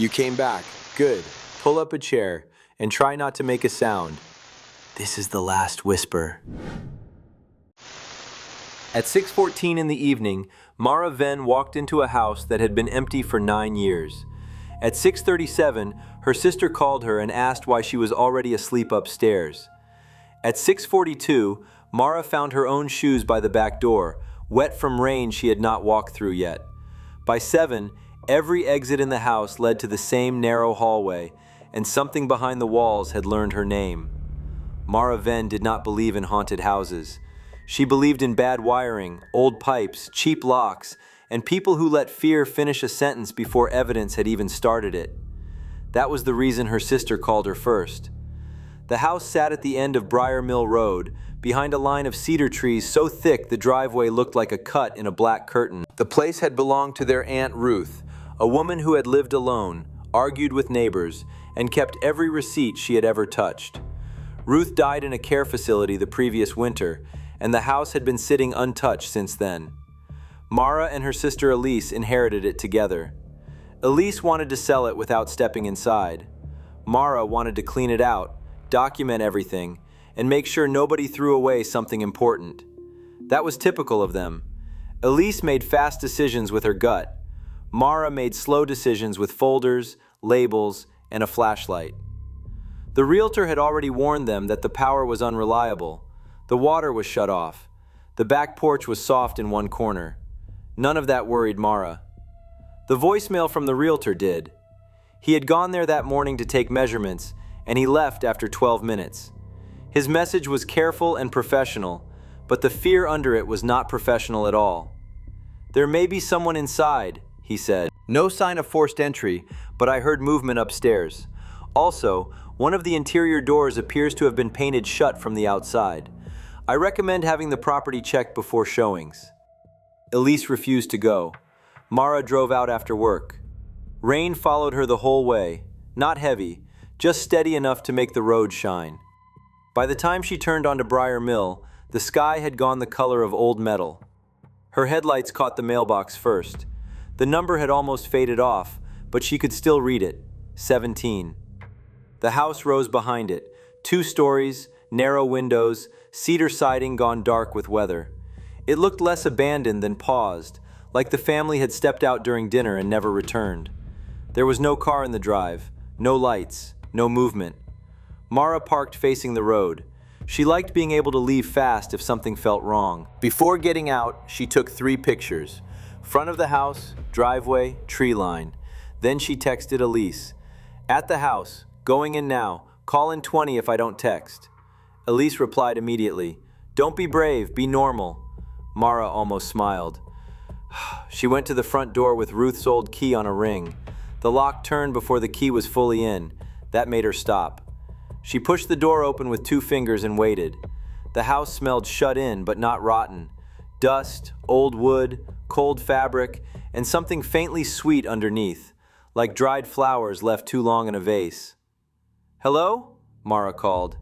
You came back. Good. Pull up a chair and try not to make a sound. This is the last whisper. At 6:14 in the evening, Mara Venn walked into a house that had been empty for 9 years. At 6:37, her sister called her and asked why she was already asleep upstairs. At 6:42, Mara found her own shoes by the back door, wet from rain she had not walked through yet. By 7, every exit in the house led to the same narrow hallway, and something behind the walls had learned her name. Mara Venn did not believe in haunted houses. She believed in bad wiring, old pipes, cheap locks, and people who let fear finish a sentence before evidence had even started it. That was the reason her sister called her first. The house sat at the end of Briar Mill Road, behind a line of cedar trees so thick the driveway looked like a cut in a black curtain. The place had belonged to their Aunt Ruth, a woman who had lived alone, argued with neighbors, and kept every receipt she had ever touched. Ruth died in a care facility the previous winter, and the house had been sitting untouched since then. Mara and her sister Elise inherited it together. Elise wanted to sell it without stepping inside. Mara wanted to clean it out, document everything, and make sure nobody threw away something important. That was typical of them. Elise made fast decisions with her gut. Mara made slow decisions with folders, labels, and a flashlight. The realtor had already warned them that the power was unreliable. The water was shut off. The back porch was soft in one corner. None of that worried Mara. The voicemail from the realtor did. He had gone there that morning to take measurements, and he left after 12 minutes. His message was careful and professional, but the fear under it was not professional at all. "There may be someone inside," he said. "No sign of forced entry, but I heard movement upstairs. Also, one of the interior doors appears to have been painted shut from the outside. I recommend having the property checked before showings." Elise refused to go. Mara drove out after work. Rain followed her the whole way, not heavy, just steady enough to make the road shine. By the time she turned onto Briar Mill, the sky had gone the color of old metal. Her headlights caught the mailbox first. The number had almost faded off, but she could still read it, 17. The house rose behind it, 2 stories, narrow windows, cedar siding gone dark with weather. It looked less abandoned than paused, like the family had stepped out during dinner and never returned. There was no car in the drive, no lights, no movement. Mara parked facing the road. She liked being able to leave fast if something felt wrong. Before getting out, she took 3 pictures. Front of the house, driveway, tree line. Then she texted Elise. "At the house, going in now, call in 20 if I don't text." Elise replied immediately. "Don't be brave, be normal." Mara almost smiled. She went to the front door with Ruth's old key on a ring. The lock turned before the key was fully in. That made her stop. She pushed the door open with 2 fingers and waited. The house smelled shut in, but not rotten. Dust, old wood, cold fabric, and something faintly sweet underneath, like dried flowers left too long in a vase. "Hello?" Mara called.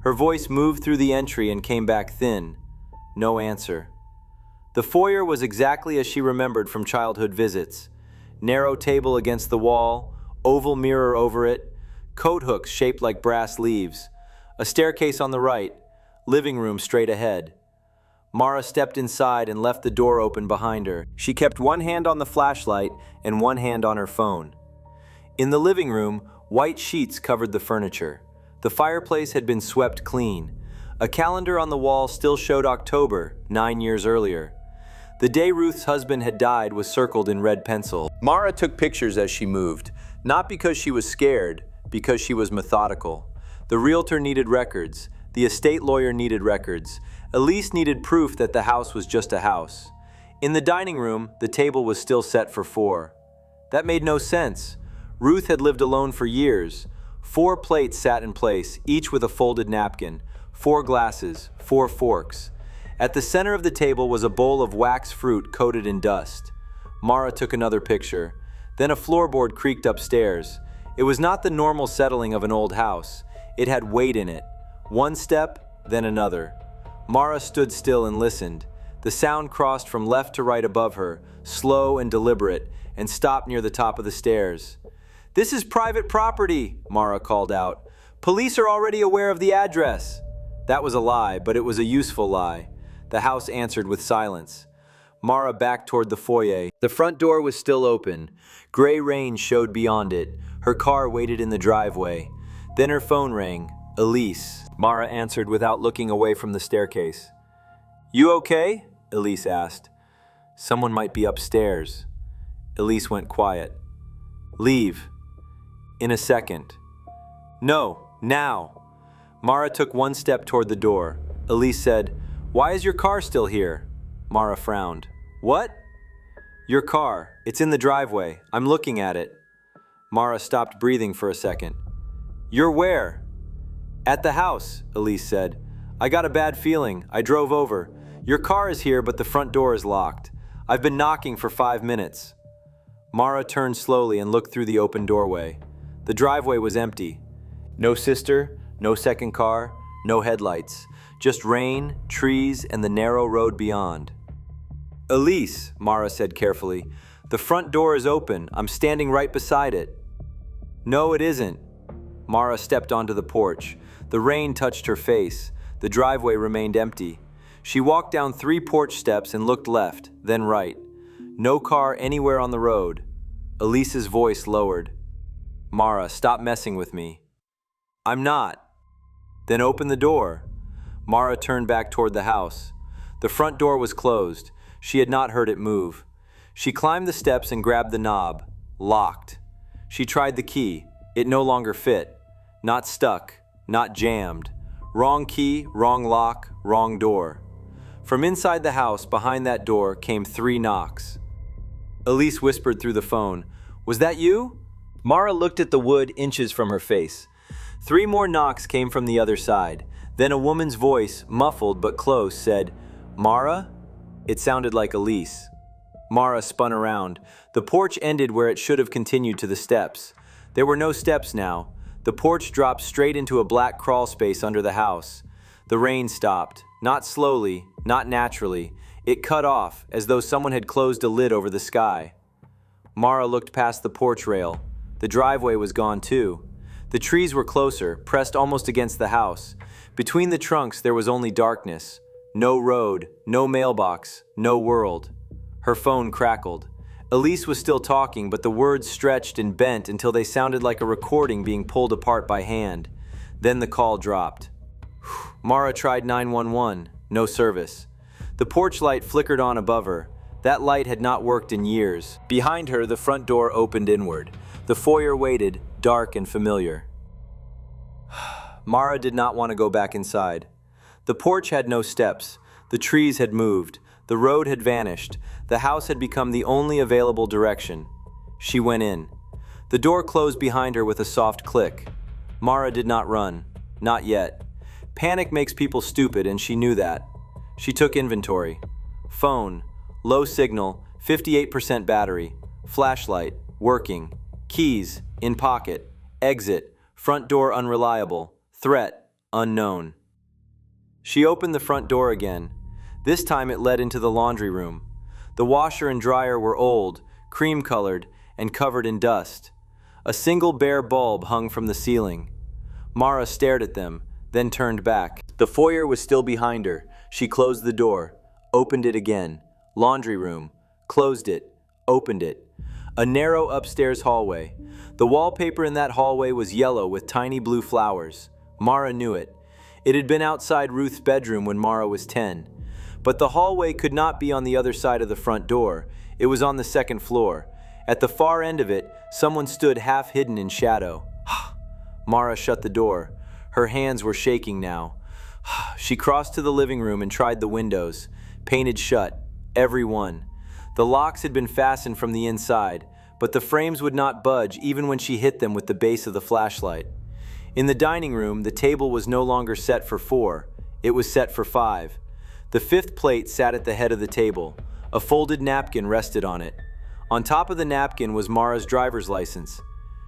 Her voice moved through the entry and came back thin. No answer. The foyer was exactly as she remembered from childhood visits. Narrow table against the wall, oval mirror over it, coat hooks shaped like brass leaves, a staircase on the right, living room straight ahead. Mara stepped inside and left the door open behind her. She kept one hand on the flashlight and one hand on her phone. In the living room, white sheets covered the furniture. The fireplace had been swept clean. A calendar on the wall still showed October, 9 years earlier. The day Ruth's husband had died was circled in red pencil. Mara took pictures as she moved, not because she was scared, because she was methodical. The realtor needed records. The estate lawyer needed records. Elise needed proof that the house was just a house. In the dining room, the table was still set for 4. That made no sense. Ruth had lived alone for years. 4 plates sat in place, each with a folded napkin. 4 glasses, 4 forks. At the center of the table was a bowl of wax fruit coated in dust. Mara took another picture. Then a floorboard creaked upstairs. It was not the normal settling of an old house. It had weight in it. One step, then another. Mara stood still and listened. The sound crossed from left to right above her, slow and deliberate, and stopped near the top of the stairs. This is private property, Mara called out. Police are already aware of the address. That was a lie, but it was a useful lie. The house answered with silence. Mara backed toward the foyer. The front door was still open. Gray rain showed beyond it. Her car waited in the driveway. Then her phone rang. Elise. Mara answered without looking away from the staircase. You okay? Elise asked. Someone might be upstairs. Elise went quiet. Leave. In a second. No, now. Mara took one step toward the door. Elise said, Why is your car still here? Mara frowned. What? Your car. It's in the driveway. I'm looking at it. Mara stopped breathing for a second. You're where? At the house, Elise said. I got a bad feeling. I drove over. Your car is here, but the front door is locked. I've been knocking for 5 minutes. Mara turned slowly and looked through the open doorway. The driveway was empty. No sister, no second car, no headlights. Just rain, trees, and the narrow road beyond. Elise, Mara said carefully, the front door is open. I'm standing right beside it. No, it isn't. Mara stepped onto the porch. The rain touched her face. The driveway remained empty. She walked down 3 porch steps and looked left, then right. No car anywhere on the road. Elise's voice lowered. Mara, stop messing with me. I'm not. Then open the door. Mara turned back toward the house. The front door was closed. She had not heard it move. She climbed the steps and grabbed the knob. Locked. She tried the key. It no longer fit. Not stuck. Not jammed. Wrong key, wrong lock, wrong door. From inside the house, behind that door, came 3 knocks. Elise whispered through the phone, Was that you? Mara looked at the wood inches from her face. 3 more knocks came from the other side. Then a woman's voice, muffled but close, said, Mara? It sounded like Elise. Mara spun around. The porch ended where it should have continued to the steps. There were no steps now. The porch dropped straight into a black crawl space under the house. The rain stopped. Not slowly, not naturally. It cut off, as though someone had closed a lid over the sky. Mara looked past the porch rail. The driveway was gone too. The trees were closer, pressed almost against the house. Between the trunks there was only darkness. No road, no mailbox, no world. Her phone crackled. Elise was still talking, but the words stretched and bent until they sounded like a recording being pulled apart by hand. Then the call dropped. Mara tried 911. No service. The porch light flickered on above her. That light had not worked in years. Behind her, the front door opened inward. The foyer waited, dark and familiar. Mara did not want to go back inside. The porch had no steps. The trees had moved. The road had vanished. The house had become the only available direction. She went in. The door closed behind her with a soft click. Mara did not run. Not yet. Panic makes people stupid, and she knew that. She took inventory. Phone. Low signal. 58% battery. Flashlight. Working. Keys. In pocket. Exit. Front door unreliable. Threat. Unknown. She opened the front door again. This time it led into the laundry room. The washer and dryer were old, cream-colored, and covered in dust. A single bare bulb hung from the ceiling. Mara stared at them, then turned back. The foyer was still behind her. She closed the door, opened it again. Laundry room. Closed it, opened it. A narrow upstairs hallway. The wallpaper in that hallway was yellow with tiny blue flowers. Mara knew it. It had been outside Ruth's bedroom when Mara was 10. But the hallway could not be on the other side of the front door. It was on the 2nd floor. At the far end of it, someone stood half hidden in shadow. Mara shut the door. Her hands were shaking now. She crossed to the living room and tried the windows. Painted shut. Every one. The locks had been fastened from the inside, but the frames would not budge even when she hit them with the base of the flashlight. In the dining room, the table was no longer set for 4. It was set for 5. The 5th plate sat at the head of the table. A folded napkin rested on it. On top of the napkin was Mara's driver's license.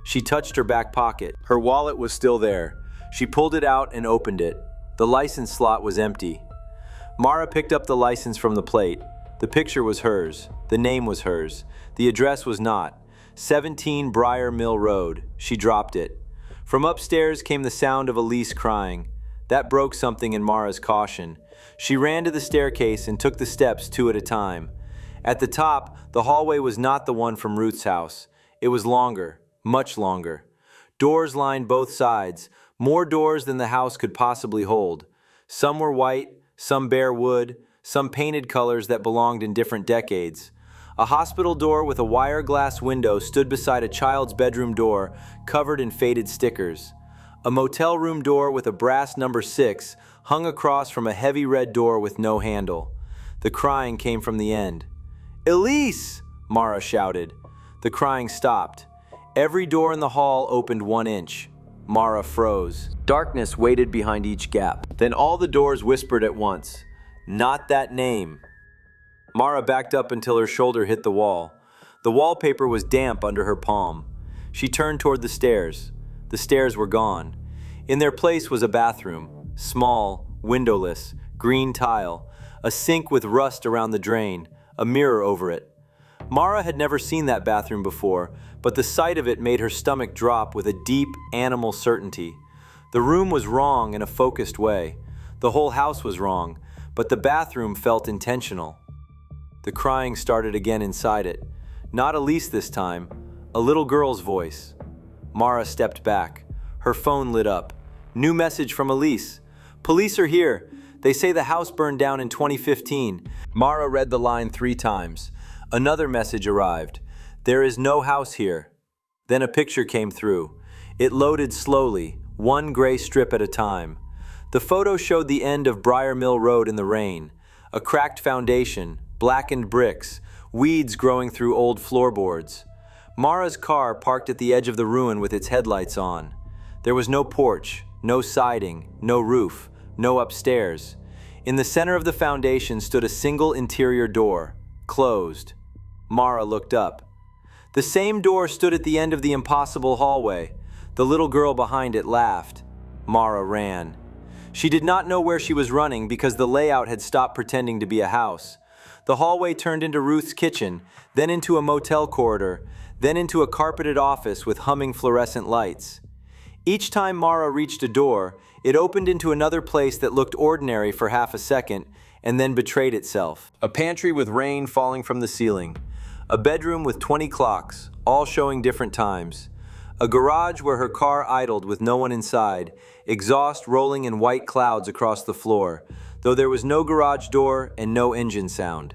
She touched her back pocket. Her wallet was still there. She pulled it out and opened it. The license slot was empty. Mara picked up the license from the plate. The picture was hers. The name was hers. The address was not. 17 Briar Mill Road. She dropped it. From upstairs came the sound of Elise crying. That broke something in Mara's caution. She ran to the staircase and took the steps 2 at a time. At the top, the hallway was not the one from Ruth's house. It was longer, much longer. Doors lined both sides, more doors than the house could possibly hold. Some were white, some bare wood, some painted colors that belonged in different decades. A hospital door with a wire glass window stood beside a child's bedroom door covered in faded stickers. A motel room door with a brass number 6 hung across from a heavy red door with no handle. The crying came from the end. "Elise!" Mara shouted. The crying stopped. Every door in the hall opened 1 inch. Mara froze. Darkness waited behind each gap. Then all the doors whispered at once, "Not that name." Mara backed up until her shoulder hit the wall. The wallpaper was damp under her palm. She turned toward the stairs. The stairs were gone. In their place was a bathroom, small, windowless, green tile, a sink with rust around the drain, a mirror over it. Mara had never seen that bathroom before, but the sight of it made her stomach drop with a deep, animal certainty. The room was wrong in a focused way. The whole house was wrong, but the bathroom felt intentional. The crying started again inside it. Not Elise this time, a little girl's voice. Mara stepped back. Her phone lit up. New message from Elise. "Police are here. They say the house burned down in 2015. Mara read the line 3 times. Another message arrived. "There is no house here." Then a picture came through. It loaded slowly, 1 gray strip at a time. The photo showed the end of Briar Mill Road in the rain. A cracked foundation, blackened bricks, weeds growing through old floorboards. Mara's car parked at the edge of the ruin with its headlights on. There was no porch, no siding, no roof, no upstairs. In the center of the foundation stood a single interior door, closed. Mara looked up. The same door stood at the end of the impossible hallway. The little girl behind it laughed. Mara ran. She did not know where she was running because the layout had stopped pretending to be a house. The hallway turned into Ruth's kitchen, then into a motel corridor, then into a carpeted office with humming fluorescent lights. Each time Mara reached a door, it opened into another place that looked ordinary for half a second and then betrayed itself. A pantry with rain falling from the ceiling. A bedroom with 20 clocks, all showing different times. A garage where her car idled with no one inside, exhaust rolling in white clouds across the floor, though there was no garage door and no engine sound.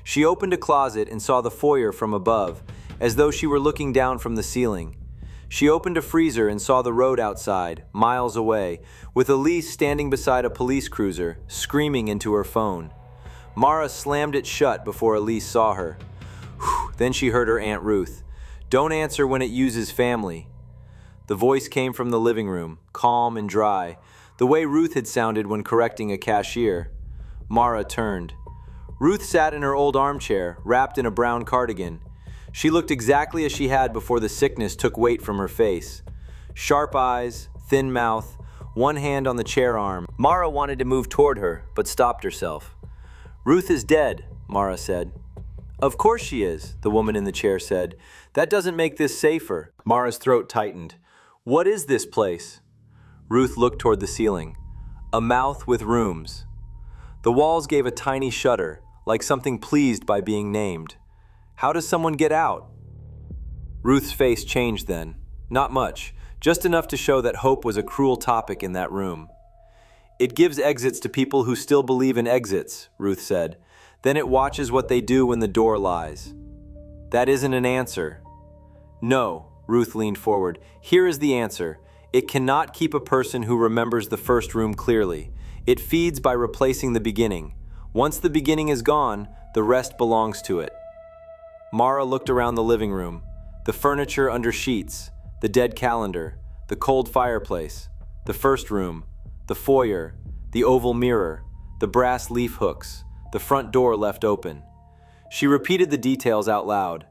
She opened a closet and saw the foyer from above, as though she were looking down from the ceiling. She opened a freezer and saw the road outside, miles away, with Elise standing beside a police cruiser, screaming into her phone. Mara slammed it shut before Elise saw her. Then she heard her Aunt Ruth. "Don't answer when it uses family." The voice came from the living room, calm and dry, the way Ruth had sounded when correcting a cashier. Mara turned. Ruth sat in her old armchair, wrapped in a brown cardigan. She looked exactly as she had before the sickness took weight from her face. Sharp eyes, thin mouth, one hand on the chair arm. Mara wanted to move toward her, but stopped herself. "Ruth is dead," Mara said. "Of course she is," the woman in the chair said. "That doesn't make this safer." Mara's throat tightened. "What is this place?" Ruth looked toward the ceiling. A mouth with rooms. The walls gave a tiny shudder, like something pleased by being named. "How does someone get out?" Ruth's face changed then. Not much, just enough to show that hope was a cruel topic in that room. "It gives exits to people who still believe in exits," Ruth said. "Then it watches what they do when the door lies." "That isn't an answer." "No," Ruth leaned forward. "Here is the answer. It cannot keep a person who remembers the first room clearly. It feeds by replacing the beginning. Once the beginning is gone, the rest belongs to it." Mara looked around the living room. The furniture under sheets, the dead calendar, the cold fireplace, the first room, the foyer, the oval mirror, the brass leaf hooks, the front door left open. She repeated the details out loud.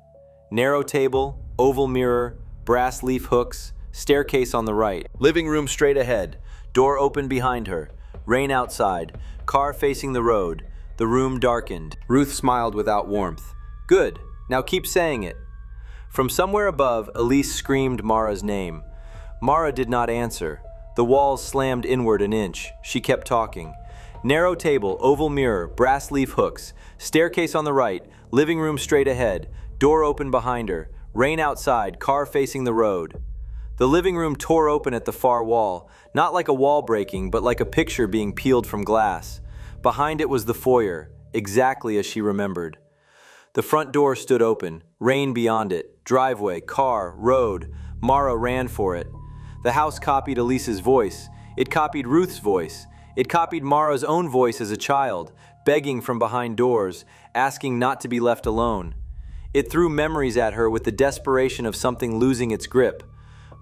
Narrow table, oval mirror, brass leaf hooks, staircase on the right, living room straight ahead, door open behind her, rain outside, car facing the road, the room darkened. Ruth smiled without warmth. "Good, now keep saying it." From somewhere above, Elise screamed Mara's name. Mara did not answer. The walls slammed inward an inch. She kept talking. Narrow table, oval mirror, brass leaf hooks, staircase on the right, living room straight ahead, door open behind her, rain outside, car facing the road. The living room tore open at the far wall, not like a wall breaking, but like a picture being peeled from glass. Behind it was the foyer, exactly as she remembered. The front door stood open, rain beyond it, driveway, car, road. Mara ran for it. The house copied Elise's voice. It copied Ruth's voice. It copied Mara's own voice as a child, begging from behind doors, asking not to be left alone. It threw memories at her with the desperation of something losing its grip.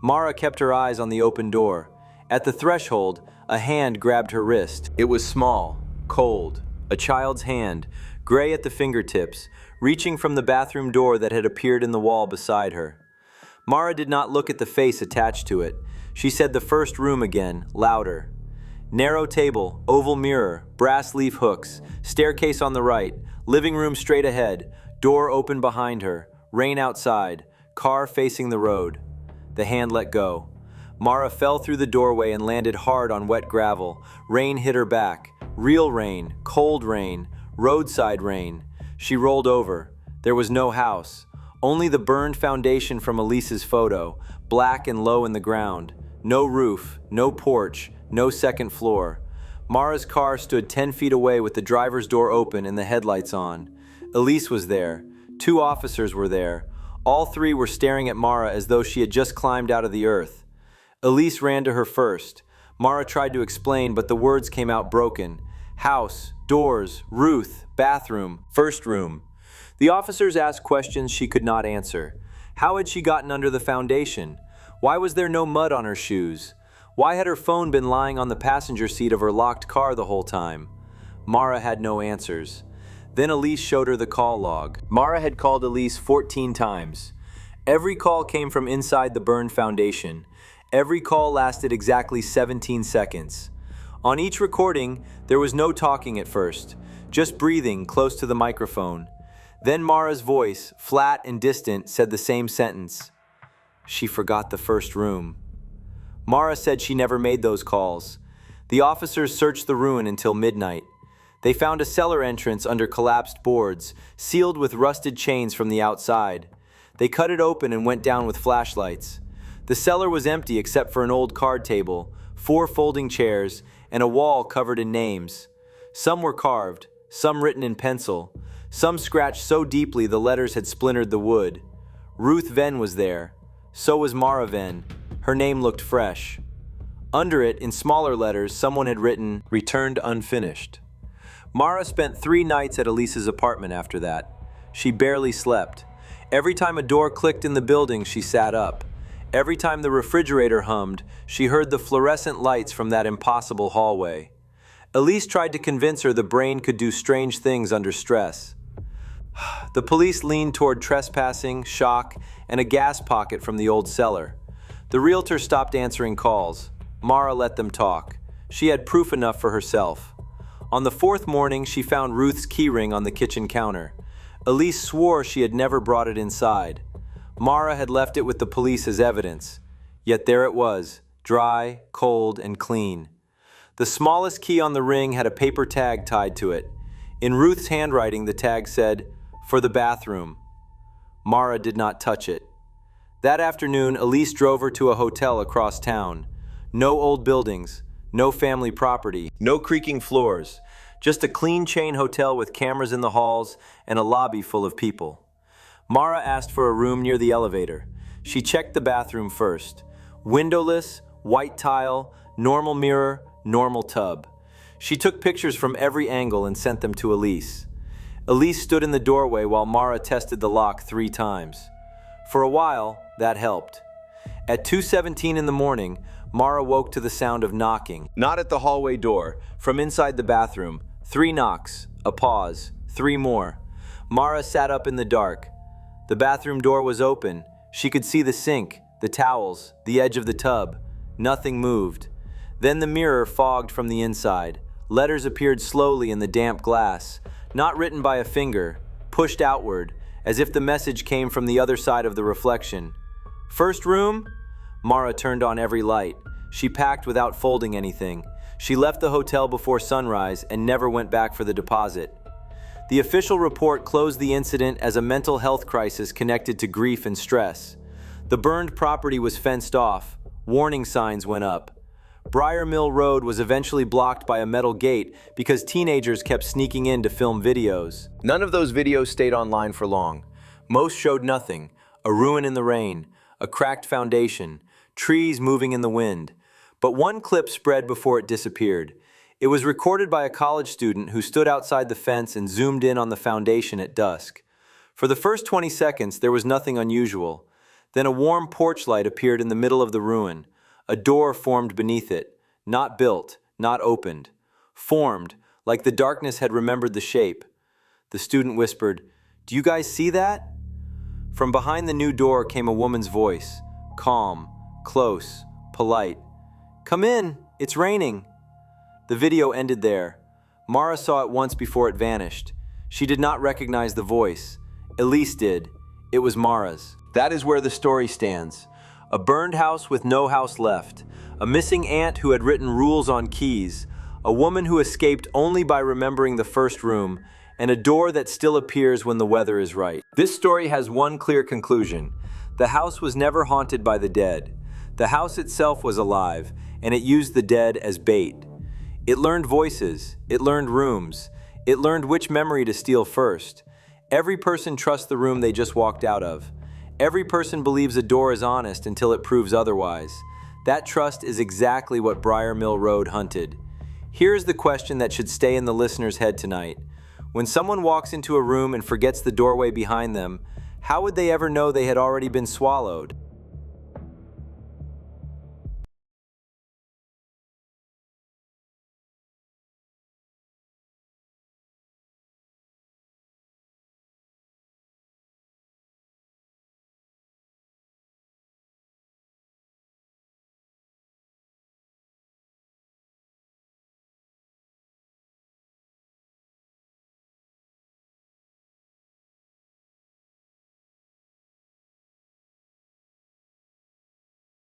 Mara kept her eyes on the open door. At the threshold, a hand grabbed her wrist. It was small, cold, a child's hand, gray at the fingertips, reaching from the bathroom door that had appeared in the wall beside her. Mara did not look at the face attached to it. She said the first room again, louder. Narrow table, oval mirror, brass leaf hooks, staircase on the right, living room straight ahead, door open behind her, rain outside, car facing the road. The hand let go. Mara fell through the doorway and landed hard on wet gravel. Rain hit her back. Real rain, cold rain, roadside rain. She rolled over. There was no house. Only the burned foundation from Elise's photo, black and low in the ground. No roof, no porch, no second floor. Mara's car stood 10 feet away with the driver's door open and the headlights on. Elise was there. 2 officers were there. All 3 were staring at Mara as though she had just climbed out of the earth. Elise ran to her first. Mara tried to explain, but the words came out broken. House, doors, Ruth, bathroom, first room. The officers asked questions she could not answer. How had she gotten under the foundation? Why was there no mud on her shoes? Why had her phone been lying on the passenger seat of her locked car the whole time? Mara had no answers. Then Elise showed her the call log. Mara had called Elise 14 times. Every call came from inside the burned foundation. Every call lasted exactly 17 seconds. On each recording, there was no talking at first, just breathing close to the microphone. Then Mara's voice, flat and distant, said the same sentence. She forgot the first room. Mara said she never made those calls. The officers searched the ruin until midnight. They found a cellar entrance under collapsed boards, sealed with rusted chains from the outside. They cut it open and went down with flashlights. The cellar was empty except for an old card table, 4 folding chairs, and a wall covered in names. Some were carved, some written in pencil, some scratched so deeply the letters had splintered the wood. Ruth Venn was there. So was Mara Venn. Her name looked fresh. Under it, in smaller letters, someone had written, "Returned unfinished." Mara spent 3 nights at Elise's apartment after that. She barely slept. Every time a door clicked in the building, she sat up. Every time the refrigerator hummed, she heard the fluorescent lights from that impossible hallway. Elise tried to convince her the brain could do strange things under stress. The police leaned toward trespassing, shock, and a gas pocket from the old cellar. The realtor stopped answering calls. Mara let them talk. She had proof enough for herself. On the 4th morning, she found Ruth's keyring on the kitchen counter. Elise swore she had never brought it inside. Mara had left it with the police as evidence. Yet there it was, dry, cold, and clean. The smallest key on the ring had a paper tag tied to it. In Ruth's handwriting, the tag said, "For the bathroom." Mara did not touch it. That afternoon, Elise drove her to a hotel across town. No old buildings, no family property, no creaking floors, just a clean chain hotel with cameras in the halls and a lobby full of people. Mara asked for a room near the elevator. She checked the bathroom first. Windowless, white tile, normal mirror, normal tub. She took pictures from every angle and sent them to Elise. Elise stood in the doorway while Mara tested the lock 3 times. For a while, that helped. At 2:17 in the morning, Mara woke to the sound of knocking. Not at the hallway door, from inside the bathroom. 3 knocks, a pause, 3 more. Mara sat up in the dark. The bathroom door was open. She could see the sink, the towels, the edge of the tub. Nothing moved. Then the mirror fogged from the inside. Letters appeared slowly in the damp glass, not written by a finger, pushed outward, as if the message came from the other side of the reflection. "First room?" Mara turned on every light. She packed without folding anything. She left the hotel before sunrise and never went back for the deposit. The official report closed the incident as a mental health crisis connected to grief and stress. The burned property was fenced off. Warning signs went up. Briar Mill Road was eventually blocked by a metal gate because teenagers kept sneaking in to film videos. None of those videos stayed online for long. Most showed nothing: a ruin in the rain, a cracked foundation, trees moving in the wind. But one clip spread before it disappeared. It was recorded by a college student who stood outside the fence and zoomed in on the foundation at dusk. For the first 20 seconds, there was nothing unusual. Then a warm porch light appeared in the middle of the ruin. A door formed beneath it, not built, not opened. Formed, like the darkness had remembered the shape. The student whispered, "Do you guys see that?" From behind the new door came a woman's voice, calm, close, polite. "Come in, it's raining." The video ended there. Mara saw it once before it vanished. She did not recognize the voice. Elise did. It was Mara's. That is where the story stands. A burned house with no house left. A missing aunt who had written rules on keys. A woman who escaped only by remembering the first room. And a door that still appears when the weather is right. This story has one clear conclusion. The house was never haunted by the dead. The house itself was alive, and it used the dead as bait. It learned voices, it learned rooms, it learned which memory to steal first. Every person trusts the room they just walked out of. Every person believes a door is honest until it proves otherwise. That trust is exactly what Briar Mill Road hunted. Here is the question that should stay in the listener's head tonight. When someone walks into a room and forgets the doorway behind them, how would they ever know they had already been swallowed?